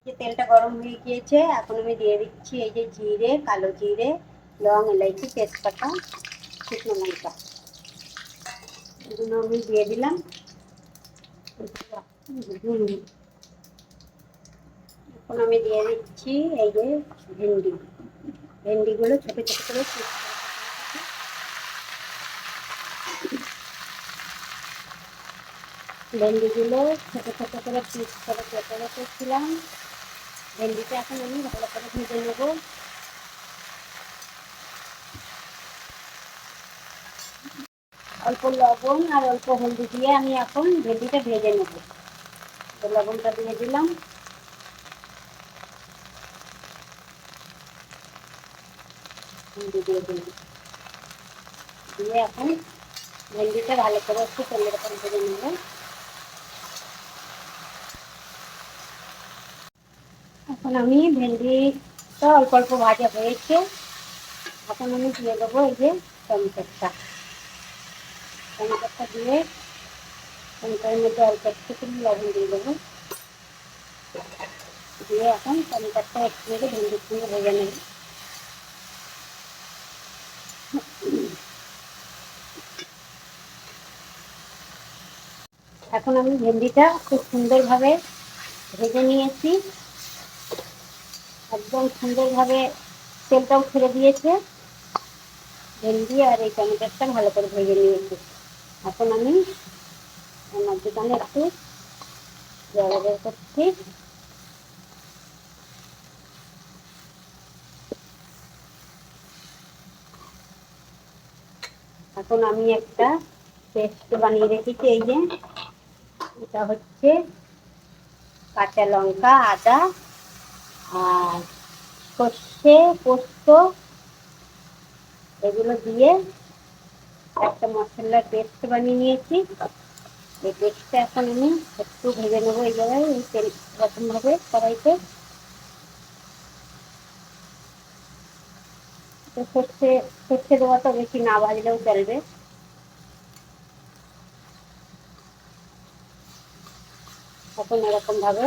যে তেলটা গরম হয়ে গিয়েছে, এখন আমি দিয়ে দিচ্ছি এই যে জিরে, কালো জিরে, লং, এলাইচি, তেজপাতা, শুকনো লঙ্কা, এগুলো আমি দিয়ে দিলাম। এখন আমি দিয়ে দিচ্ছি এই যে ভেন্ডি, ভেন্ডিগুলো ছোটো ছোটো করে ভেন্ডিগুলো ছোটো ছোটো করে পিস করে কেটে রেখেছিলাম। ভেন্ডিটা এখন আমি ভালো করে ভেজে নেব। অল্প লবণ আর অল্প হলদি দিয়ে আমি এখন ভেন্ডিটা ভেজে নেব। লবণটা দিয়ে দিলাম, হলদি দিয়ে দিলাম, দিয়ে এখন ভেন্ডিটা ভালো করে একটু তেলের উপর ভেজে নেব। এখন আমি ভেন্ডিটা অল্প অল্প ভাজা হয়েছে, এখন আমি দিয়ে দেবো এই যে টমেটোটা, টমেটোটা দিয়ে টমেটোর মধ্যে অল্প একটু লবণ দিয়ে দেবো, দিয়ে এখন টমেটোটা একটু ভেজে ভেন্ডির সঙ্গে ভেজে নেব। এখন আমি ভেন্ডিটা খুব সুন্দরভাবে ভেজে নিয়েছি, একদম সুন্দরভাবে তেলটাও ছেড়ে দিয়েছে, ভেন্ডি আর এই টমেটোটা ভালো করে ভেজে নিয়েছি। এখন আমি মাঝখানে একটু জল বের করছি, এখন আমি একটা পেস্ট বানিয়ে রেখেছি, এই যে এটা হচ্ছে কাঁচা লঙ্কা, আদা আর সর্ষে, পোস্ত, এগুলো দিয়ে একটা মশলার পেস্ট বানিয়ে নিয়েছি। এই পেস্টটা এখন আমি একটু ভেজে নেবো এই জায়গায়, এই তেল এরকমভাবে কড়াইতে। তো সর্ষে দেওয়াটা বেশি না ভাজলেও চলবে। এখন এরকমভাবে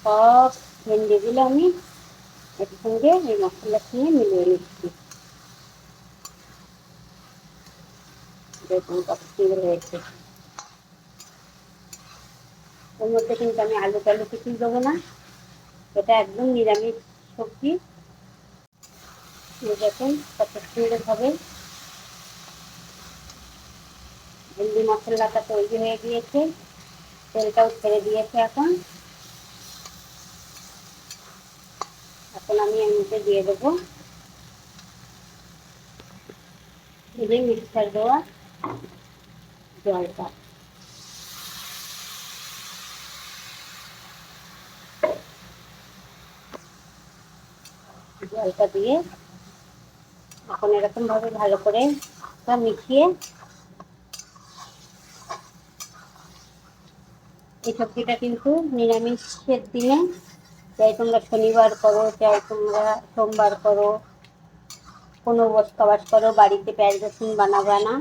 সব ভেন্ডিগুলো আমি একসঙ্গে এই মশলার সঙ্গে মিলিয়ে নিচ্ছি। দেখুন কত সুন্দর হয়েছে। ওর মধ্যে কিন্তু আমি আলু টালু কিছুই দেবো না, এটা একদম নিরামিষ সবজি। দেখুন কত সুন্দরভাবে ভেন্ডি মশলাটা তৈরি হয়ে গিয়েছে, তেলটাও ছেড়ে দিয়েছে। এখন এখন আমি এর মধ্যে দিয়ে দেবো এই যে মিক্সার দেওয়া জলটা, জলটা দিয়ে এখন এরকম ভাবে ভালো করে সব মিশিয়ে, এই সবজিটা কিন্তু নিরামিষের দিনে, চাই তোমরা শনিবার করো, চাই তোমরা সোমবার করো, কোনো বসবাস করো, বাড়িতে পেঁয়াজ রসুন বানাবে না,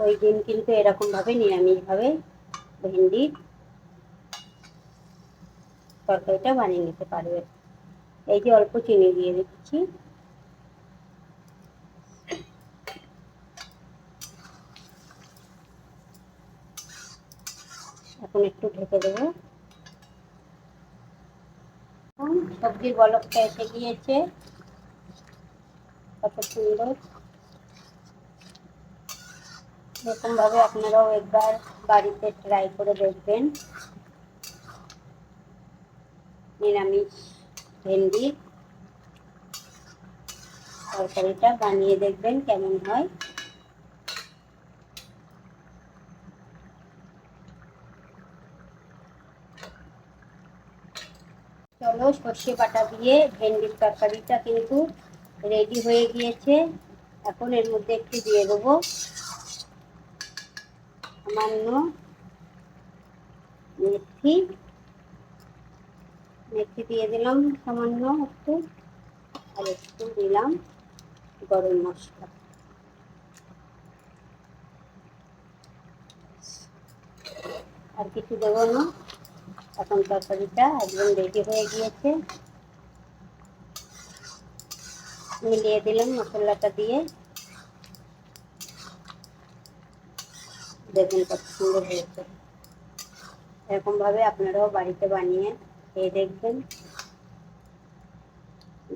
ওই দিন কিন্তু এরকমভাবে নিরামিষভাবে ভেন্ডির তরকারিটা বানিয়ে নিতে পারবে। এই যে অল্প চিনি দিয়ে দিচ্ছি, এখন একটু ঢেকে দেবো। সবজির বলকটা এসে গিয়েছে, কত সুন্দর। এরকমভাবে আপনারাও একবার বাড়িতে ট্রাই করে দেখবেন নিরামিষ ভেন্ডি তরকারিটা বানিয়ে দেখবেন কেমন হয়। চলো, সর্ষে বাটা দিয়ে ভেন্ডির তরকারিটা কিন্তু রেডি হয়ে গিয়েছে। এখন এর মধ্যে একটু দিয়ে দেবো সামান্য মেথি, মেথি দিয়ে দিলাম সামান্য একটু, আর একটু দিলাম গরম মশলা। আর কিছু দেবো না, এখন তরকারিটা একদম রেডি হয়ে গিয়েছে। মিলিয়ে দিলাম মশলাটা দিয়ে, দেখুন কত সুন্দর হয়েছে। এরকম ভাবে আপনারাও বাড়িতে বানিয়ে খেয়ে দেখবেন।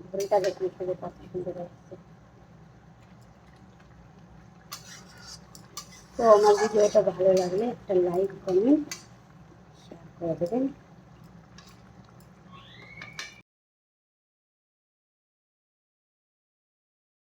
ঝোলটা দেখুন শুধু কত সুন্দর হয়েছে। তো আমার ভিডিওটা ভালো লাগলে একটা লাইক, কমেন্ট, শেয়ার করে দেবেন।